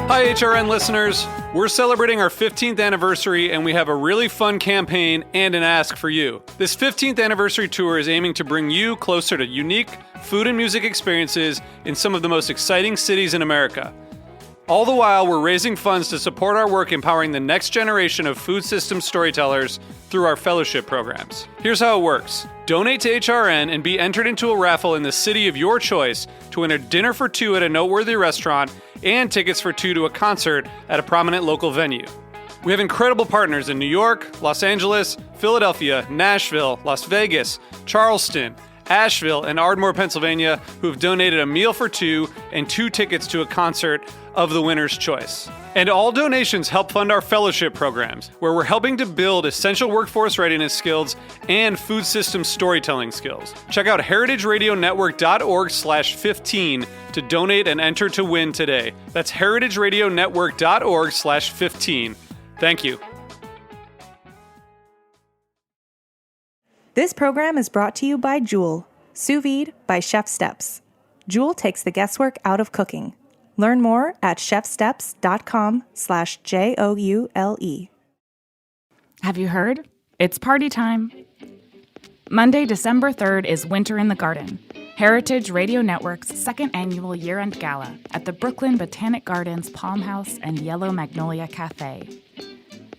Hi, HRN listeners. We're celebrating our 15th anniversary, and we have a really fun campaign and an ask for you. This 15th anniversary tour is aiming to bring you closer to unique food and music experiences in some of the most exciting cities in America. All the while, we're raising funds to support our work empowering the next generation of food systems storytellers through our fellowship programs. Here's how it works. Donate to HRN and be entered into a raffle in the city of your choice to win a dinner for two at a noteworthy restaurant and tickets for two to a concert at a prominent local venue. We have incredible partners in New York, Los Angeles, Philadelphia, Nashville, Las Vegas, Charleston, Asheville, and Ardmore, Pennsylvania, who have donated a meal for two and two tickets to a concert of the winner's choice. And all donations help fund our fellowship programs, where we're helping to build essential workforce readiness skills and food system storytelling skills. Check out heritageradionetwork.org/15 to donate and enter to win today. That's heritageradionetwork.org/15. Thank you. This program is brought to you by Joule, Sous Vide by Chef Steps. Joule takes the guesswork out of cooking. Learn more at chefsteps.com/JOULE. Have you heard? It's party time. Monday, December 3rd is Winter in the Garden, Heritage Radio Network's second annual year-end gala at the Brooklyn Botanic Gardens Palm House and Yellow Magnolia Cafe.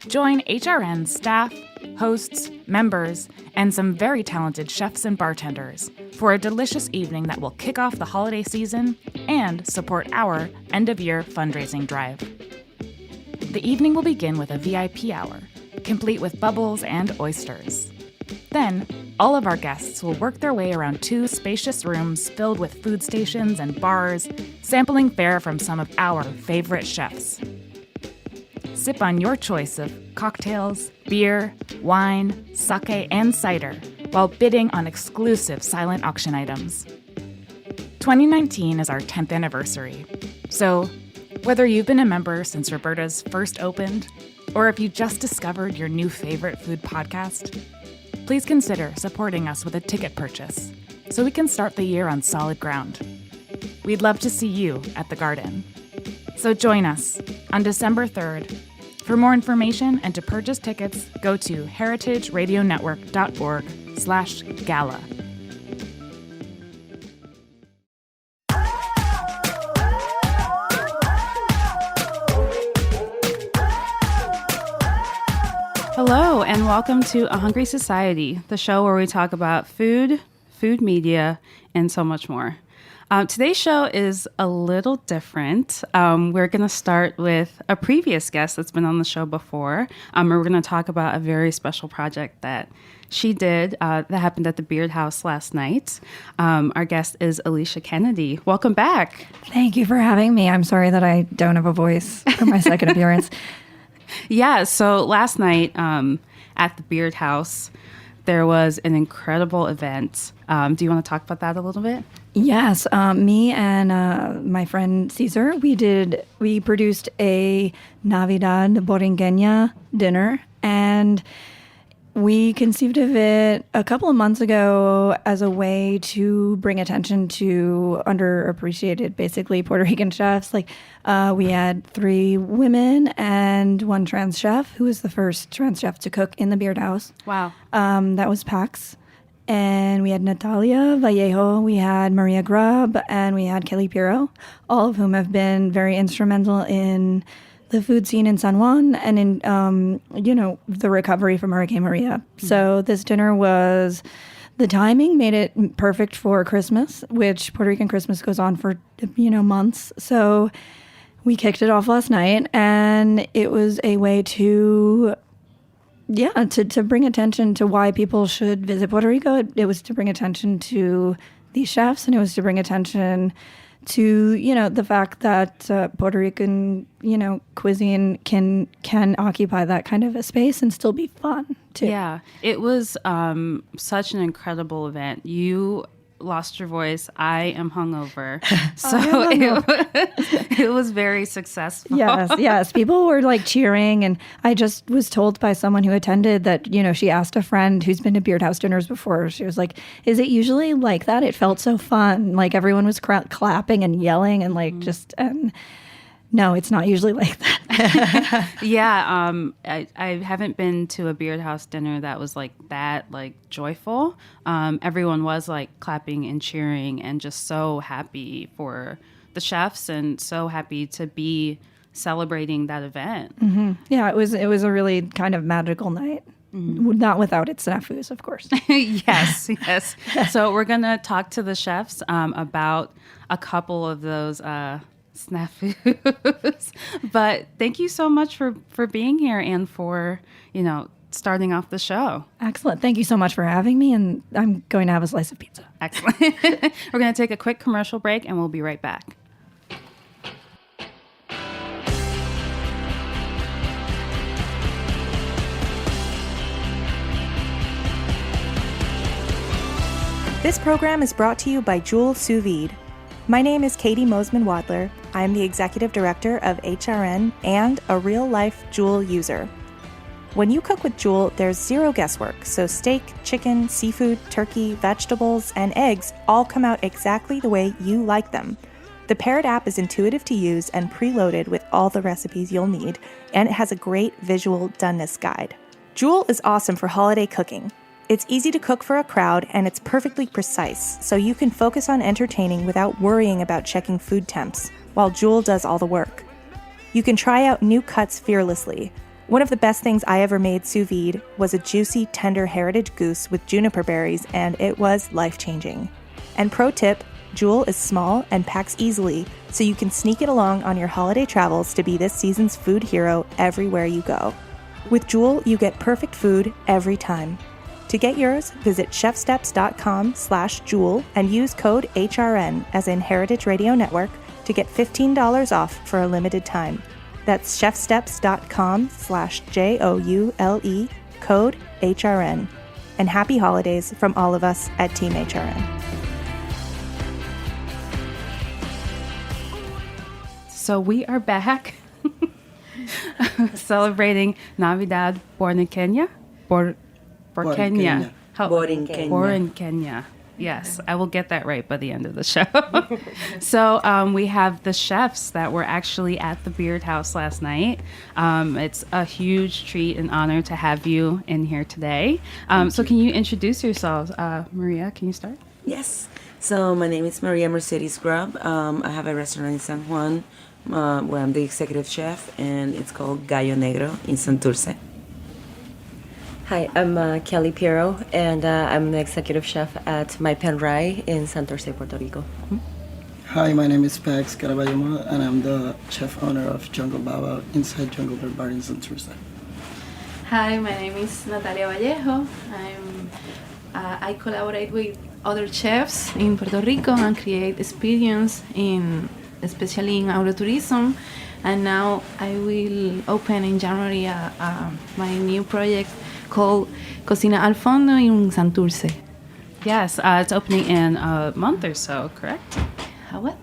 Join HRN staff, hosts, members, and some very talented chefs and bartenders for a delicious evening that will kick off the holiday season and support our end-of-year fundraising drive. The evening will begin with a VIP hour, complete with bubbles and oysters. Then, all of our guests will work their way around two spacious rooms filled with food stations and bars, sampling fare from some of our favorite chefs. Sip on your choice of cocktails, beer, wine, sake, and cider while bidding on exclusive silent auction items. 2019 is our 10th anniversary, so whether you've been a member since Roberta's first opened, or if you just discovered your new favorite food podcast, please consider supporting us with a ticket purchase so we can start the year on solid ground. We'd love to see you at the Garden. So join us on December 3rd. For more information and to purchase tickets, go to heritageradionetwork.org/gala. Hello, and welcome to A Hungry Society, the show where we talk about food, food media, and so much more. Today's show is a little different. We're going to start with a previous guest that's been on the show before. And we're going to talk about a very special project that she did that happened at the Beard House last night. Our guest is Alicia Kennedy. Welcome back. Thank you for having me. I'm sorry that I don't have a voice for my second appearance. Yeah, so last night at the Beard House, there was an incredible event. Do you want to talk about that a little bit? Yes, me and my friend Caesar, we produced a NAVIDAD BORINQUEña dinner, and we conceived of it a couple of months ago as a way to bring attention to underappreciated, basically, Puerto Rican chefs. Like, we had 3 women and 1 trans chef, who was the first trans chef to cook in the Beard House. Wow. That was Pax. And we had Natalia Vallejo, we had Maria Grubb, and we had Kelly Piro, all of whom have been very instrumental in the food scene in San Juan and in, the recovery from Hurricane Maria. Mm-hmm. So this dinner the timing made it perfect for Christmas, which Puerto Rican Christmas goes on for, months. So we kicked it off last night, and it was a way to bring attention to why people should visit Puerto Rico. It was to bring attention to these chefs, and it was to bring attention to, the fact that Puerto Rican, cuisine can occupy that kind of a space and still be fun, too. Yeah, it was such an incredible event. You lost your voice. I am hungover. So it was very successful. Yes. People were like cheering. And I just was told by someone who attended that, she asked a friend who's been to Beard House dinners before. She was like, is it usually like that? It felt so fun. Like everyone was clapping and yelling and like and No, it's not usually like that. Yeah, I haven't been to a Beard House dinner that was like that, like joyful. Everyone was like clapping and cheering and just so happy for the chefs and so happy to be celebrating that event. Yeah, it was a really kind of magical night. Not without its snafus, of course. Yes. So we're going to talk to the chefs about a couple of those snafus. But thank you so much for being here and for, starting off the show. Excellent. Thank you so much for having me, and I'm going to have a slice of pizza. Excellent. We're going to take a quick commercial break, and we'll be right back. This program is brought to you by Joule Sous Vide. My name is Katie Mosman-Wadler. I am the Executive Director of HRN and a real-life Joule user. When you cook with Joule, there's zero guesswork, so steak, chicken, seafood, turkey, vegetables, and eggs all come out exactly the way you like them. The Parrot app is intuitive to use and preloaded with all the recipes you'll need, and it has a great visual doneness guide. Joule is awesome for holiday cooking. It's easy to cook for a crowd, and it's perfectly precise, so you can focus on entertaining without worrying about checking food temps, while Joule does all the work. You can try out new cuts fearlessly. One of the best things I ever made sous vide was a juicy, tender heritage goose with juniper berries, and it was life-changing. And pro tip, Joule is small and packs easily, so you can sneak it along on your holiday travels to be this season's food hero everywhere you go. With Joule, you get perfect food every time. To get yours, visit chefsteps.com/Joule and use code HRN as in Heritage Radio Network to get $15 off for a limited time. That's chefsteps.com/JOULE, code HRN. And happy holidays from all of us at Team HRN. So we are back celebrating Navidad BORINQUEña. BORINQUEña. BORINQUEña. Yes, I will get that right by the end of the show. So we have the chefs that were actually at the Beard House last night. It's a huge treat and honor to have you in here today. So can you introduce yourselves? Maria, can you start? Yes. So my name is Maria Mercedes Grubb. I have a restaurant in San Juan where I'm the executive chef, and it's called Gallo Negro in Santurce. Hi, I'm Kelly Piero, and I'm the executive chef at My Pen Rai in Santurce, Puerto Rico. Hi, my name is Pax Caraballo Mora, and I'm the chef owner of Jungle Baba inside Jungle Bird Bar in Santurce. Hi, my name is Natalia Vallejo. I collaborate with other chefs in Puerto Rico and create experience especially in agrotourism. And now I will open in January my new project called Cocina al Fondo in Santurce. Yes, it's opening in a month or so, correct? What?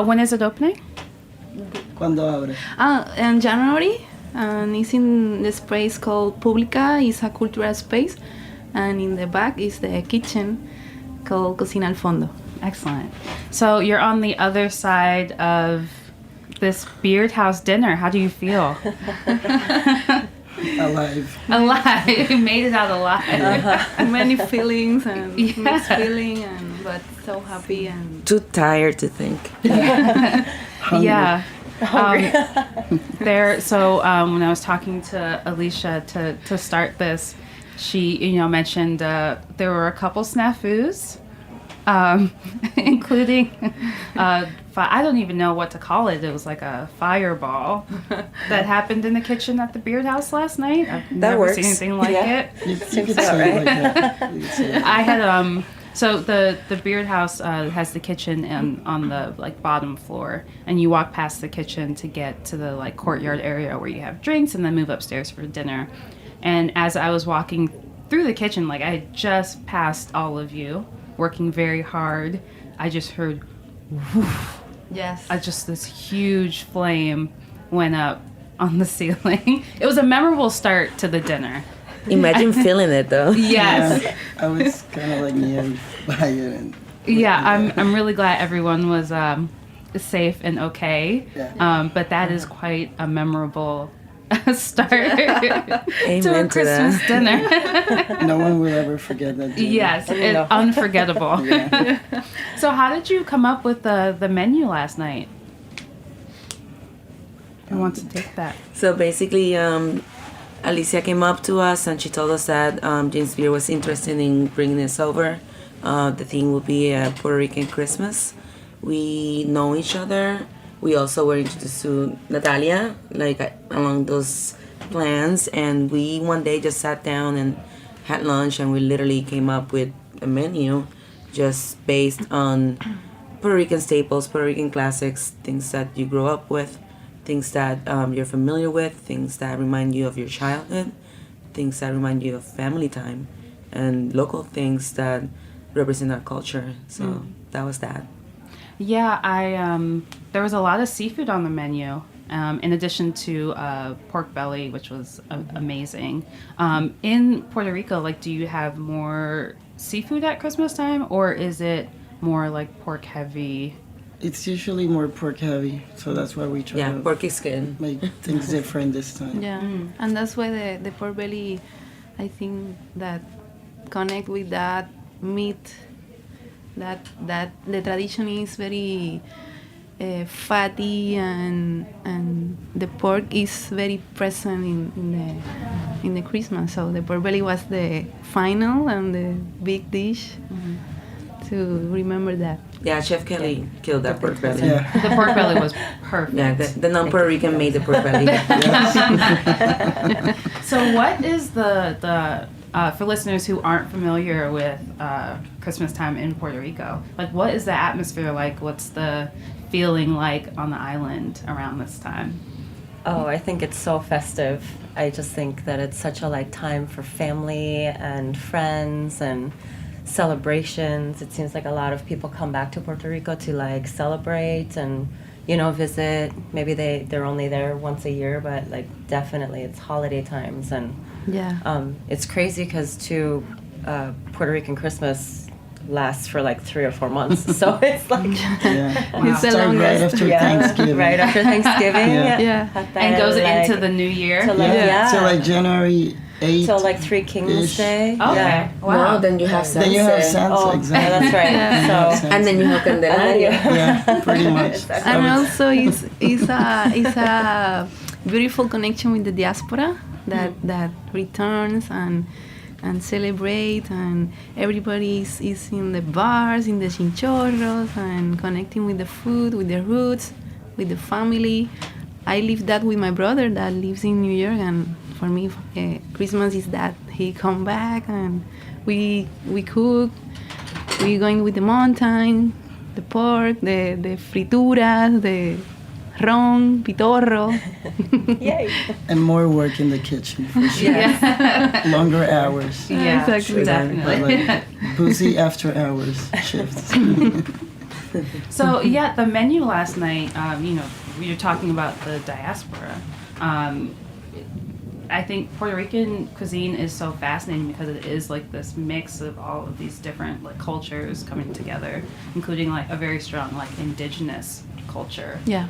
When is it opening? ¿Cuándo abre? In January, and it's in this place called Publica. It's a cultural space, and in the back is the kitchen called Cocina al Fondo. Excellent. So you're on the other side of this Beard House dinner. How do you feel? Alive. Alive. You made it out alive. Many feelings and mixed feeling, but so happy and Too tired to think. Hungry. Yeah. When I was talking to Alicia to start this, she mentioned there were a couple snafus, including I don't even know what to call it. It was like a fireball that happened in the kitchen at the Beard House last night. I've never seen anything like it. You can say it like that. You can say it. I had so the Beard House has the kitchen on the bottom floor, and you walk past the kitchen to get to the courtyard area where you have drinks, and then move upstairs for dinner. And as I was walking through the kitchen, I had just passed all of you working very hard, I just heard woof. Yes. Just this huge flame went up on the ceiling. It was a memorable start to the dinner. Imagine feeling it though. Yes. Yeah, I was kind of near by it. Yeah, I'm really glad everyone was safe and okay. Yeah. But that is quite a memorable start to Amen a Christmas dinner. No one will ever forget that dinner. Yes, it's unforgettable. Yeah. So how did you come up with the menu last night? Who wants to take that? So basically, Alicia came up to us and she told us that James Beer was interested in bringing us over. The theme will be a Puerto Rican Christmas. We know each other. We also were introduced to Natalia, along those plans. And we one day just sat down and had lunch, and we literally came up with a menu just based on Puerto Rican staples, Puerto Rican classics, things that you grew up with, things that you're familiar with, things that remind you of your childhood, things that remind you of family time, and local things that represent our culture. So that was that. Yeah, there was a lot of seafood on the menu, in addition to pork belly, which was amazing. In Puerto Rico, do you have more seafood at Christmas time, or is it more pork heavy? It's usually more pork heavy, so that's why we try to porky skin. make things different this time. Yeah, and that's why the pork belly, I think that connect with that meat, that the tradition is very fatty, and the pork is very present in the Christmas. So the pork belly was the final and the big dish to remember that. Yeah, Chef Kelly killed that pork belly. Yeah. The pork belly was perfect. Yeah, the non-Puerto Rican made the pork belly. So what is the for listeners who aren't familiar with Christmas time in Puerto Rico, what is the atmosphere like? What's the feeling like on the island around this time? Oh, I think it's so festive. I just think that it's such a time for family and friends and celebrations. It seems like a lot of people come back to Puerto Rico to celebrate and visit. Maybe they're only there once a year, but definitely it's holiday times. And it's crazy because Puerto Rican Christmas lasts for 3 or 4 months, so it's It's the Start right after Thanksgiving. right after Thanksgiving. And goes into the new year. So January 8th. Till 3 Kings Day. Okay. Yeah. Wow. Then you have Sansa. Then you have Sansa, exactly. Yeah, that's right. So And then you have Candelaria. Yeah, pretty much. And also it's a beautiful connection with the diaspora that returns and celebrate, and everybody is in the bars, in the chinchorros, and connecting with the food, with the roots, with the family. I live that with my brother that lives in New York, and for me, Christmas is that he come back and we cook. We going with the mountain, the pork, the frituras, the ron, pitorro. yay. And more work in the kitchen, for sure. Longer hours. Yeah, Exactly. definitely. Busy after hours shifts. So the menu last night, we were talking about the diaspora. I think Puerto Rican cuisine is so fascinating because it is this mix of all of these different cultures coming together, including a very strong indigenous culture. Yeah.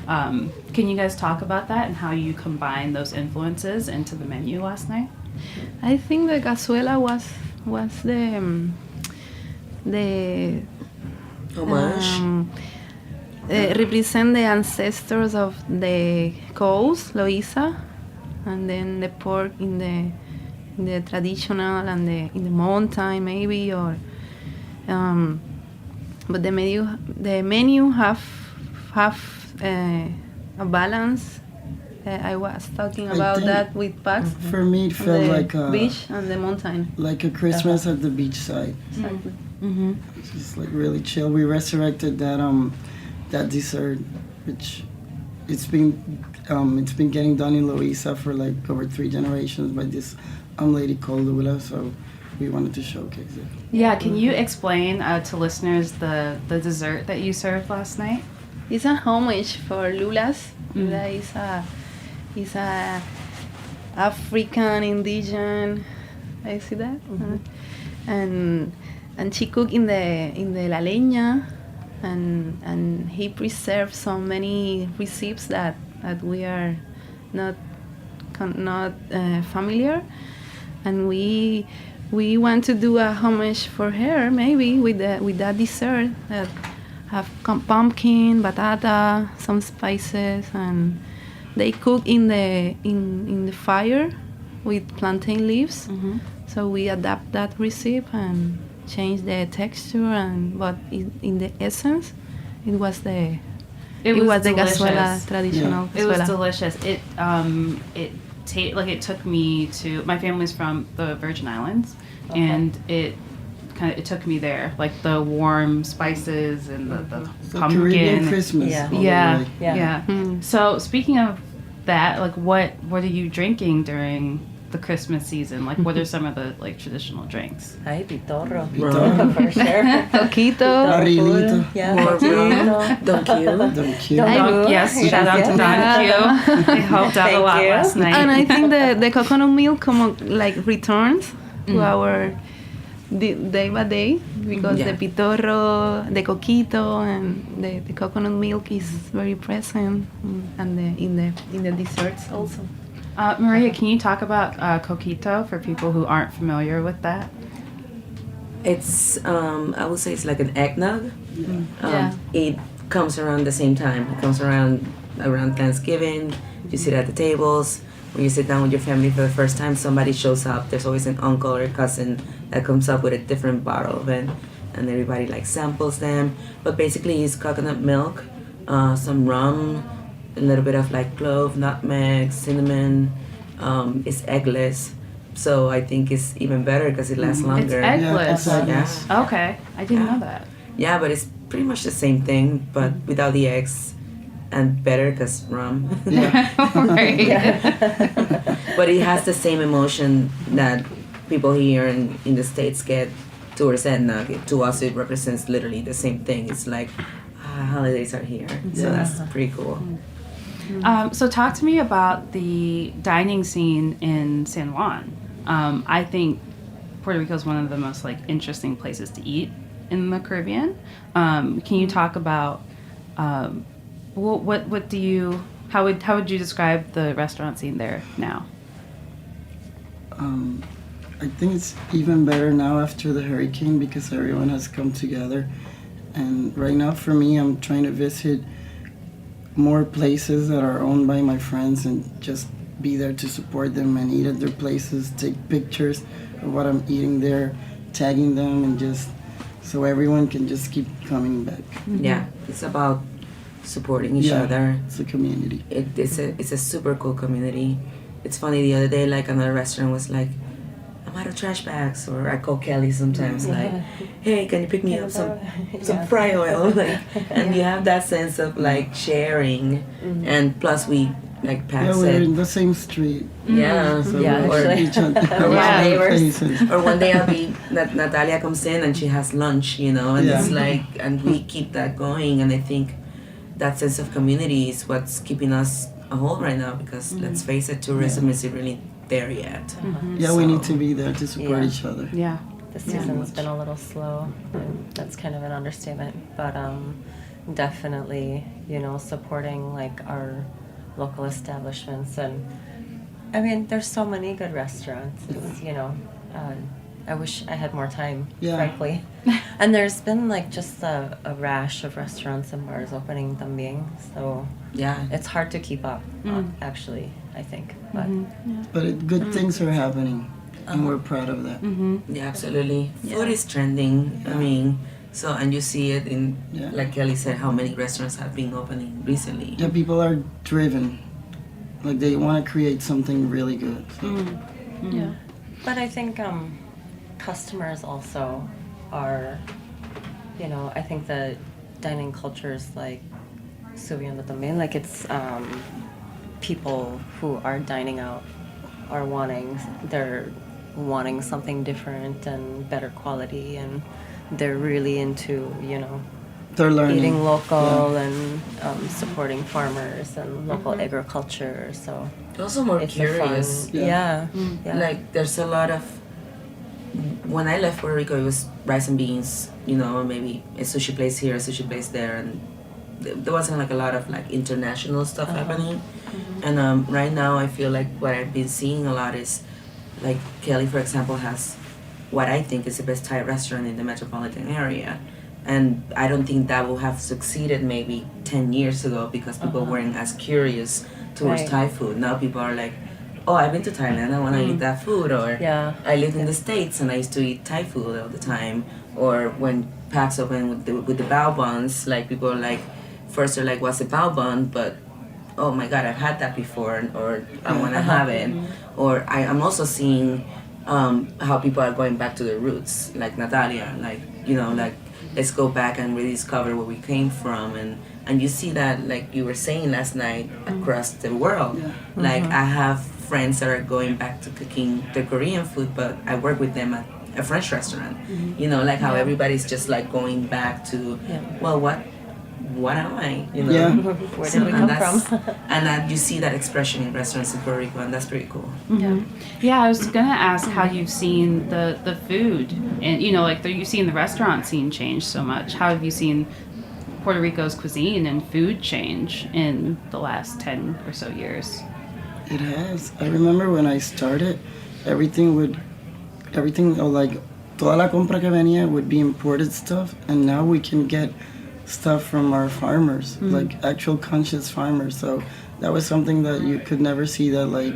Can you guys talk about that and how you combine those influences into the menu last night? I think the cazuela was the Homage. represent the ancestors of the coast, Loíza, and then the pork in the traditional and in the mountain maybe, or but the menu have a balance. I was talking about that with Pax. For me, it felt the like a beach and the mountain. like a Christmas at the beachside. Exactly. It's just really chill. We resurrected that dessert, which it's been getting done in Loíza for over 3 generations by this lady called Lula. So we wanted to showcase it. Yeah, can you explain to listeners the dessert that you served last night? It's a homage for Lulas. Lula is a African indigenous. I see that, and she cooked in the la leña, and he preserved so many recipes that we are not familiar, and we want to do a homage for her, maybe with that dessert that have pumpkin, batata, some spices, and they cook in the fire with plantain leaves. So we adapt that recipe and change the texture, but in the essence, it was the cazuela, traditional cazuela. It was delicious. It took me to, my family's from the Virgin Islands, and it took me there, like the warm spices and the pumpkin. Caribbean Christmas. Yeah. So speaking of that, like what are you drinking during the Christmas season? Like what are some of the like traditional drinks? Ay, pitorro. For sure. Coquito. Barrilito. Yeah, Don Q. Yes, shout out to Don Q. They helped out a lot last night. And I think the coconut milk returns to our day by day, because the pitorro, the coquito, and the coconut milk is very present, and in the desserts also. Maria, can you talk about coquito for people who aren't familiar with that? It's I would say it's like an eggnog. Yeah. It comes around the same time. It comes around Thanksgiving. You sit at the tables. When you sit down with your family for the first time, somebody shows up. There's always an uncle or a cousin that comes up with a different bottle of it, and everybody like samples them. But basically, it's coconut milk, some rum, a little bit of like clove, nutmeg, cinnamon. It's eggless, so I think it's even better because it lasts longer. It's eggless. Yeah. Okay, I didn't know that. Yeah, but it's pretty much the same thing, but without the eggs, and better because rum. Right. But it has the same emotion that people here in the States get towards eggnog. To us, it represents literally the same thing. It's like, holidays are here. So that's pretty cool. So talk to me about the dining scene in San Juan. I think Puerto Rico is one of the most like interesting places to eat in the Caribbean. Can you talk about what do you, how would you describe the restaurant scene there now? I think it's even better now after the hurricane because everyone has come together. And right now for me, I'm trying to visit more places that are owned by my friends and just be there to support them and eat at their places, take pictures of what I'm eating there, tagging them, and just so everyone can just keep coming back. Yeah, it's about supporting each other. It's a community. It's a super cool community. It's funny, the other day, like another restaurant was like, I'm out of trash bags, or I call Kelly sometimes like, hey, can you pick me up some fry oil? Like, and you have that sense of like sharing, and plus we like pass we're it. in the same street. Yeah, So Yeah, we're actually. each other. Yeah. Neighbors. Or one day I'll be Natalia comes in and she has lunch, you know, and it's like, and we keep that going, and I think that sense of community is what's keeping us a whole right now, because let's face it, tourism isn't really there yet. Yeah, we need to be there to support each other. Yeah. The season's been a little slow, and that's kind of an understatement. But definitely, supporting like our local establishments, and I mean, there's so many good restaurants. It's, I wish I had more time, frankly. And there's been like just a rash of restaurants and bars opening también, so Yeah, it's hard to keep up. Actually, I think, but But good things are happening, and we're proud of that. yeah, absolutely. Food is trending. I mean, so, and you see it in, like Kelly said, how many restaurants have been opening recently. Yeah, people are driven. Like they want to create something really good. So. Yeah. But I think customers also are, I think the dining culture is like subiendo también. Like it's people who are dining out are they're wanting something different and better quality, and they're really into, They're learning. eating local and supporting farmers and local agriculture. So Also more it's curious. Yeah. Like there's a lot of when I left Puerto Rico, it was rice and beans, maybe a sushi place here, a sushi place there, and there wasn't like a lot of like international stuff happening. And right now I feel like what I've been seeing a lot is like Kelly, for example, has what I think is the best Thai restaurant in the metropolitan area. And I don't think that would have succeeded maybe 10 years ago because people weren't as curious towards Thai food. Now people are like, oh, I've been to Thailand, I want to eat that food. Or I lived in the States and I used to eat Thai food all the time. Or when Pax opened with the bao buns, like people are like, first they're like, what's a bao bun? But oh my God, I've had that before, or I want to have it. Or I'm also seeing how people are going back to their roots, like Natalia, like, like let's go back and rediscover where we came from. And you see that, like you were saying last night, across the world. Like I have friends that are going back to cooking their Korean food, but I work with them at a French restaurant. Like how everybody's just like going back to, well, what am I? Where did we come from? And that you see that expression in restaurants in Puerto Rico, and that's pretty cool. Yeah, I was gonna ask how you've seen the food, and you've seen the restaurant scene change so much. How have you seen Puerto Rico's cuisine and food change in the last 10 or so years? It has. I remember when I started, everything like toda la compra que venía would be imported stuff, and now we can get stuff from our farmers, like actual conscious farmers. So that was something that you could never see that, like,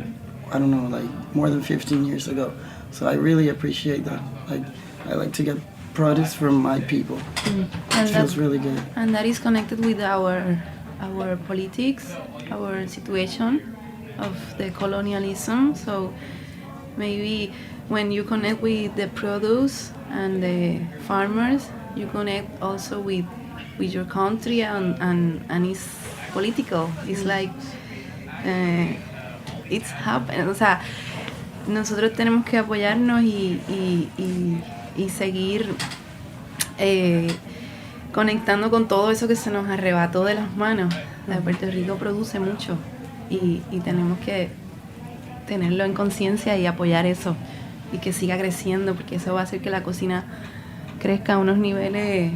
I don't know, like more than 15 years ago. So I really appreciate that. Like, I like to get produce from my people. It feels really good. And that is connected with our politics, our situation of the colonialism. So maybe when you connect with the produce and the farmers, you connect also with your country, and it's political. It's like it's happening. O sea, nosotros tenemos que apoyarnos y seguir conectando con todo eso que se nos arrebató de las manos. Puerto Rico produce mucho y tenemos que tenerlo en conciencia y apoyar eso y que siga creciendo, porque eso va a hacer que la cocina crezca a unos niveles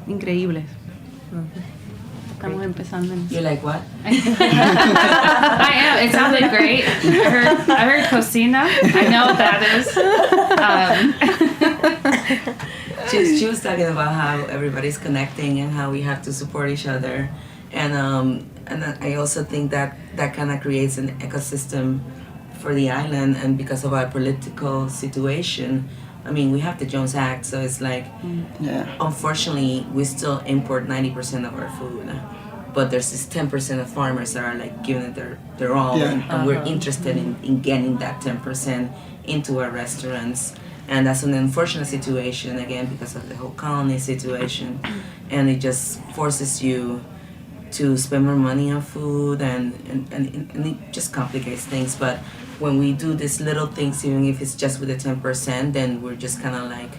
increíbles. Estamos empezando en eso. You like what? I am. It sounded great. I heard cocina. I know what that is. She was talking about how everybody's connecting and how we have to support each other, and I also think that kind of creates an ecosystem for the island. And because of our political situation, I mean, we have the Jones Act, so it's like, unfortunately, we still import 90% of our food. But there's this 10% of farmers that are like giving it their all, and we're interested in getting that 10% into our restaurants. And that's an unfortunate situation, again, because of the whole colony situation. And it just forces you to spend more money on food, and it just complicates things. But when we do these little things, even if it's just with the 10%, then we're just kind of like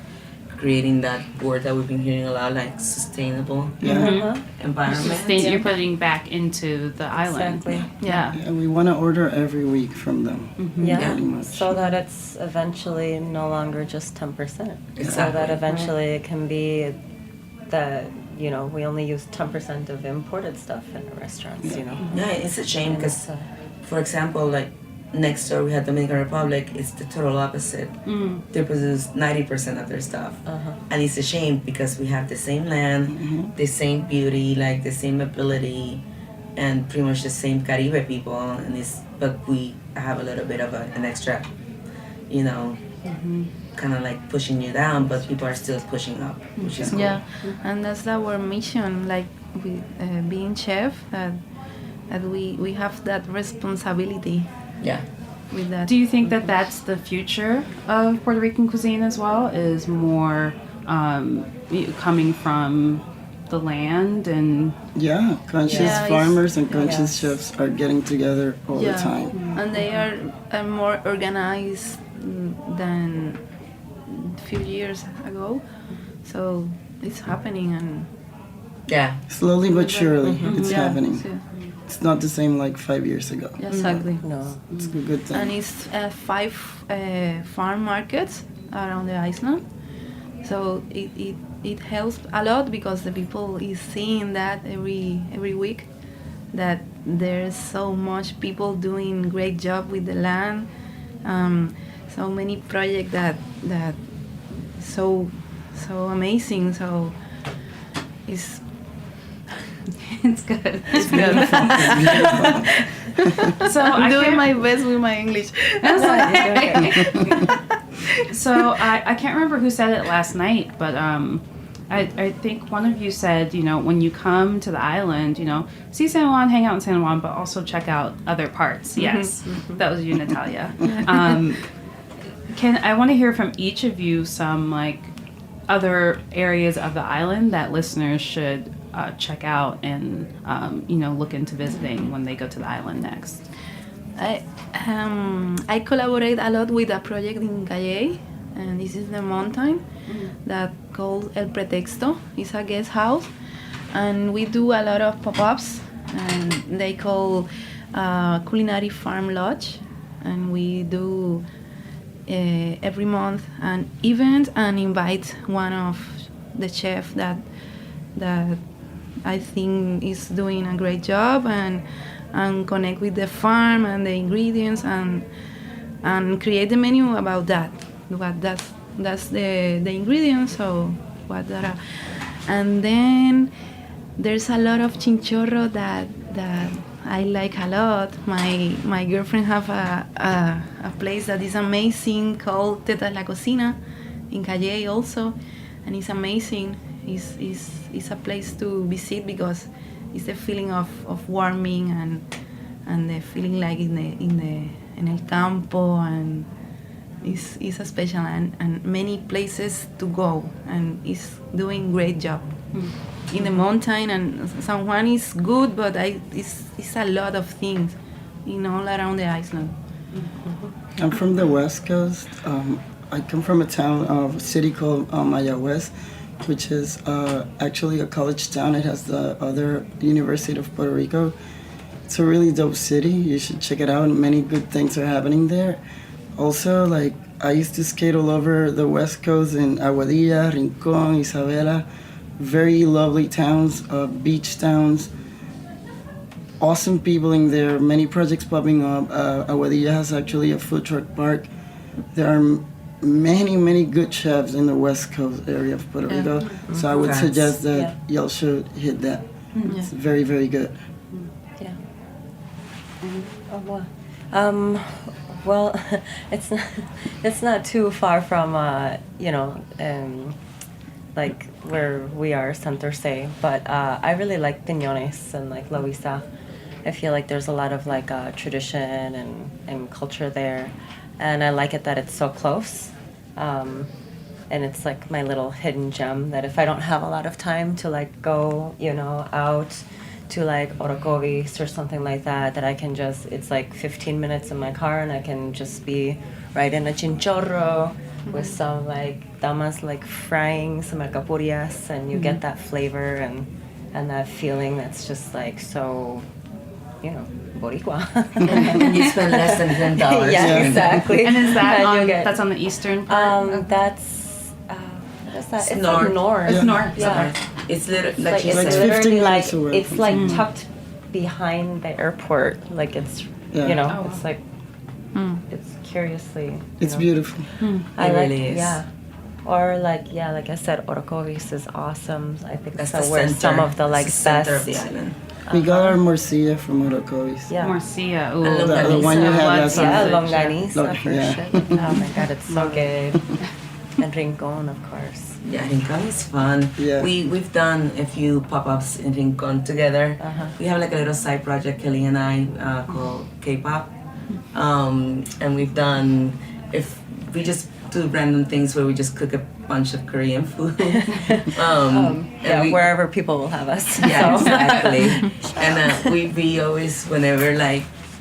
creating that word that we've been hearing a lot, like sustainable environment. You're putting back into the island. Exactly. Yeah, we want to order every week from them. Pretty much. So that it's eventually no longer just 10%. Exactly. So that eventually it can be that, we only use 10% of imported stuff in the restaurants, Yeah, it's a shame because, for example, like next door we had Dominican Republic. It's the total opposite. They produce 90% of their stuff, and it's a shame because we have the same land, the same beauty, like the same ability, and pretty much the same Caribe people. But we have a little bit of an extra, kind of like pushing you down, but people are still pushing up, which is cool. Yeah, and that's our mission, like with being chef, that we have that responsibility. Yeah. With that. Do you think that that's the future of Puerto Rican cuisine as well? Is more coming from the land and conscious farmers and conscious chefs are getting together all the time. And they are more organized than a few years ago, so it's happening, and slowly but surely it's happening. So, it's not the same like 5 years ago. exactly. No. It's a good thing. And it's 5 farm markets around the island. So it helps a lot because the people is seeing that every week, that there's so much people doing great job with the land. So many projects that so amazing. So it's It's good. It's good. So I'm doing my best with my English. So I can't remember who said it last night, but I think one of you said, when you come to the island, see San Juan, hang out in San Juan, but also check out other parts. Yes, that was you, Natalia. I want to hear from each of you some other areas of the island that listeners should check out and look into visiting when they go to the island next. I collaborate a lot with a project in Calle, and this is the mountain that called El Pretexto. It's a guest house, and we do a lot of pop-ups, and they call Culinary Farm Lodge, and we do every month an event and invite one of the chef that I think is doing a great job, and connect with the farm and the ingredients, and create the menu about that. What that's the ingredients. So what that are. And then there's a lot of chinchorro that I like a lot. My girlfriend have a place that is amazing called Tetas La Cocina in Calle also, and it's amazing. It's a place to visit because it's the feeling of warming and the feeling like in el campo, and it's a special and many places to go, and it's doing great job in the mountain. And San Juan is good, but it's a lot of things all around the island. I'm from the West Coast. I come from a city called Mayagüez, which is actually a college town. It has the other University of Puerto Rico. It's a really dope city. You should check it out. Many good things are happening there. Also, I used to skate all over the West Coast in Aguadilla, Rincón, Isabela. Very lovely towns, beach towns. Awesome people in there. Many projects popping up. Aguadilla has actually a food truck park. There are many good chefs in the West Coast area of Puerto Rico. So I would suggest that y'all should hit that. It's very, very good. Yeah. Well, it's not too far from where we are, Santurce, but I really like Piñones and Loíza. I feel like there's a lot of tradition and culture there, and I like it that it's so close. And it's my little hidden gem that if I don't have a lot of time to go, out to Orocovis or something like that I can just, it's 15 minutes in my car and I can just be right in a chinchorro with some damas frying some alcapurrias, and you get that flavor and that feeling that's just so, Boricua. And you spend less than $10. Yeah, exactly. And is that that's on the eastern part? That's what is that? It's north. north. It's north. Yeah. It's literally It's 15 literally minutes away it's from tucked behind the airport. It's it's it's curiously. It's beautiful. I really is. Yeah. Or like I said, Orocovis is awesome. I think That's that's the where center. some of the It's the center best. of the island. We got our morcilla from Orocovis. Yeah. Morcilla. And Ooh, The one you had last Yeah, time. longaniza for Yeah. sure. Oh my god, it's so good. And Rincón, of course. Yeah, Rincón is fun. Yeah. We've done a few pop-ups in Rincón together. We have a little side project, Kelly and I, called K-pop. And we've done, if we just do random things where we just cook a bunch of Korean food. Yeah, wherever people will have us. Yeah, So. exactly. And we always, whenever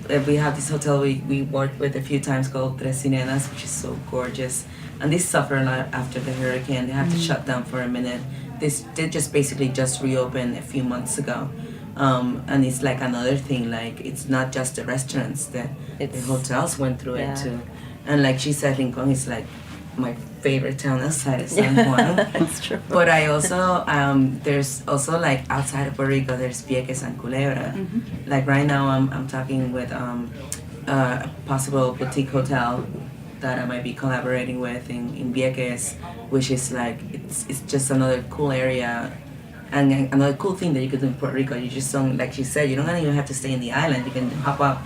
if we have this hotel we worked with a few times called Tres Sirenas, which is so gorgeous. And they suffer a lot after the hurricane. They have to shut down for a minute. They just basically just reopened a few months ago. And it's another thing, it's not just the restaurants, the hotels went through it too. And she said, Rincón is my favorite town outside of San Juan. That's true. But I also there's also like outside of Puerto Rico there's Vieques and Culebra. Like right now I'm talking with a possible boutique hotel that I might be collaborating with in Vieques, which is like it's just another cool area. And another cool thing that you could do in Puerto Rico, you just don't, like she said, you don't even have to stay in the island. You can hop up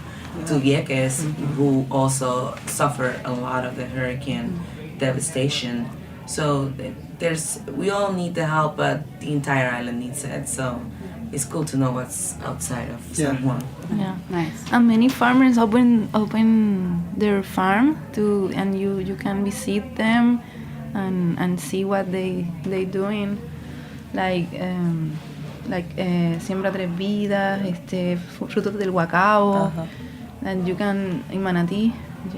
to Vieques, who also suffered a lot of the hurricane devastation. So we all need the help, but the entire island needs it. So it's cool to know what's outside of San Juan. Yeah. Nice. And many farmers open their farm and you can visit them and see what they doing. Like Siembra Tres Vidas, Frutos del Guacao, and you can in Manatí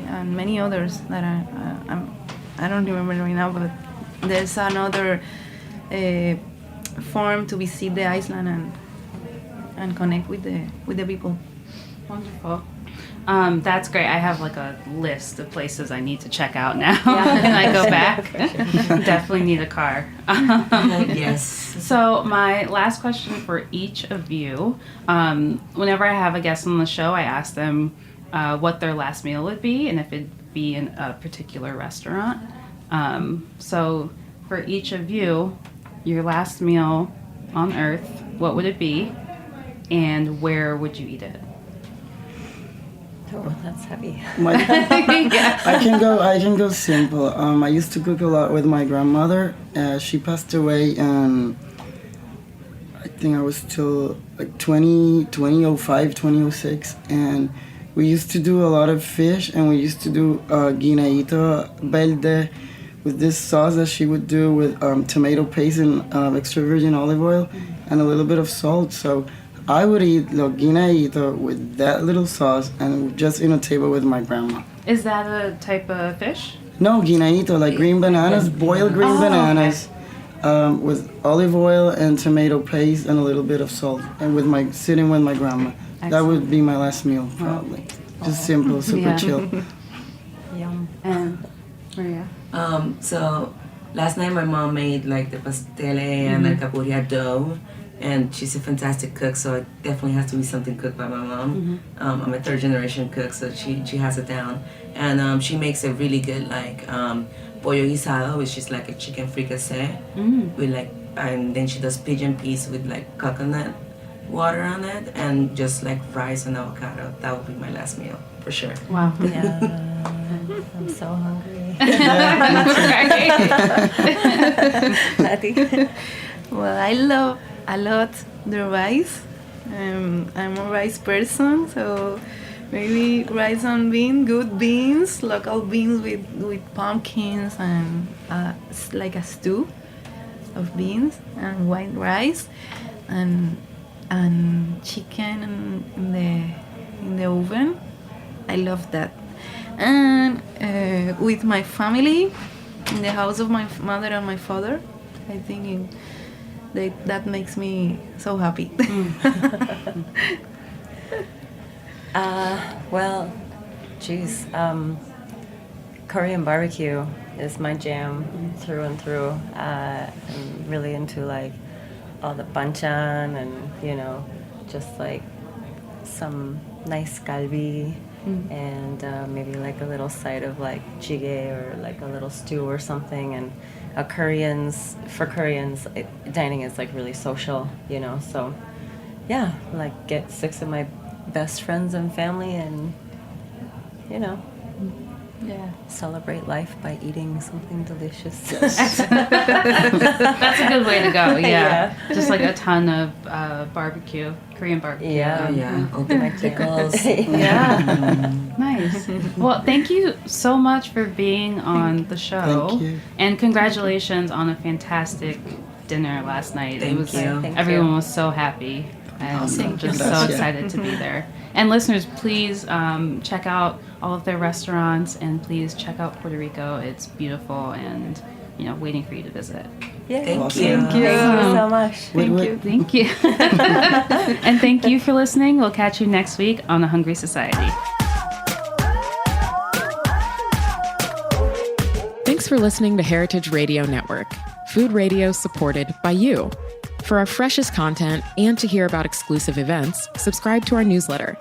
and many others that I don't remember right now, but there's another form to visit the island and connect with the people. Wonderful. That's great. I have like a list of places I need to check out now when I go back. Definitely need a car. Yes. So my last question for each of you, whenever I have a guest on the show, I ask them what their last meal would be and if it'd be in a particular restaurant. So for each of you, your last meal on Earth, what would it be and where would you eat it? Oh, that's heavy. I can go simple. I used to cook a lot with my grandmother. She passed away, and I think I was still like 2005, 2006, and we used to do a lot of fish, and we used to do guineíto verde with this sauce that she would do with tomato paste and extra virgin olive oil and a little bit of salt. So I would eat guineíto with that little sauce and just in a table with my grandma. Is that a type of fish? No, guineíto, like green bananas, boiled green bananas, with olive oil and tomato paste and a little bit of salt, and sitting with my grandma. Excellent. That would be my last meal, probably. Just simple, super chill. Yum. And Maria? So last night my mom made like the pastele and the capurria dough. And she's a fantastic cook, so it definitely has to be something cooked by my mom. I'm a third generation cook, so she has it down. And she makes a really good like pollo guisado, which is like a chicken fricassee with like, and then she does pigeon peas with like coconut water on it, and just like rice and avocado. That would be my last meal for sure. Wow. Yeah. I'm so hungry. Well, I love a lot the rice. I'm a rice person, so maybe rice and beans, good beans, local beans with pumpkins and like a stew of beans and white rice and chicken in the oven. I love that. And with my family in the house of my mother and my father, I think that makes me so happy. Well, geez, Korean barbecue is my jam through and through. I'm really into like all the banchan and just like some nice galbi and maybe like a little side of like jjigae or like a little stew or something. And for Koreans, dining is like really social, so yeah, like get 6 of my best friends and family and celebrate life by eating something delicious. That's a good way to go. Yeah. Just like a ton of barbecue, Korean barbecue. Yeah. Open my pickles. Yeah. Nice. Well, thank you so much for being on the show. Thank you. And congratulations on a fantastic dinner last night. Thank you. Everyone was so happy. I'm just so excited to be there. And listeners, please check out all of their restaurants and please check out Puerto Rico. It's beautiful and waiting for you to visit. Yeah. Thank you. Thank you so much. Thank you. And thank you for listening. We'll catch you next week on A Hungry Society. Thanks for listening to Heritage Radio Network, food radio supported by you. For our freshest content and to hear about exclusive events, subscribe to our newsletter.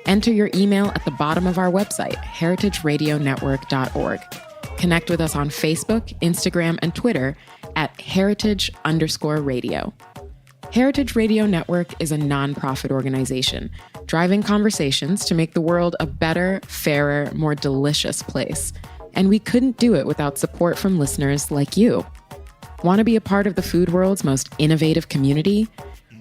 Enter your email at the bottom of our website, heritageradionetwork.org. Connect with us on Facebook, Instagram, and Twitter at heritage_radio. Heritage Radio Network is a nonprofit organization driving conversations to make the world a better, fairer, more delicious place. And we couldn't do it without support from listeners like you. Want to be a part of the food world's most innovative community?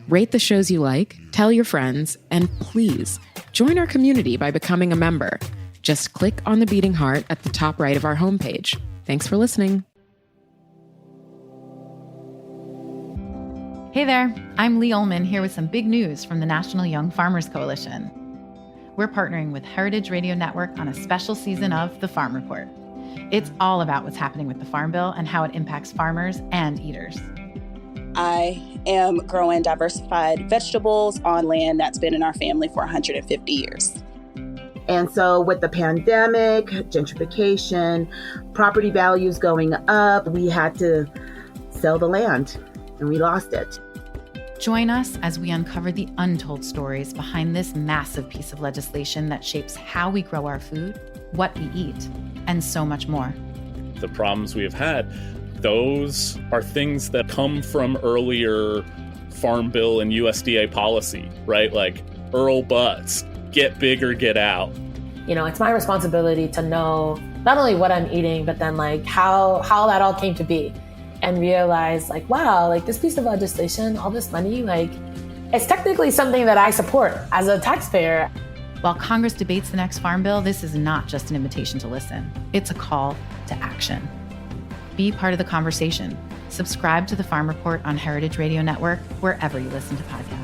Rate the shows you like, tell your friends, and please join our community by becoming a member. Just click on the beating heart at the top right of our homepage. Thanks for listening. Hey there, I'm Lee Ullman here with some big news from the National Young Farmers Coalition. We're partnering with Heritage Radio Network on a special season of The Farm Report. It's all about what's happening with the Farm Bill and how it impacts farmers and eaters. I am growing diversified vegetables on land that's been in our family for 150 years. And so with the pandemic, gentrification, property values going up, we had to sell the land and we lost it. Join us as we uncover the untold stories behind this massive piece of legislation that shapes how we grow our food, what we eat, and so much more. The problems we have had, those are things that come from earlier Farm Bill and USDA policy, right? Like Earl Butts, get big or get out. You know, it's my responsibility to know not only what I'm eating, but then like how that all came to be. And realize like, wow, like this piece of legislation, all this money, like it's technically something that I support as a taxpayer. While Congress debates the next Farm Bill, this is not just an invitation to listen. It's a call to action. Be part of the conversation. Subscribe to the Farm Report on Heritage Radio Network, wherever you listen to podcasts.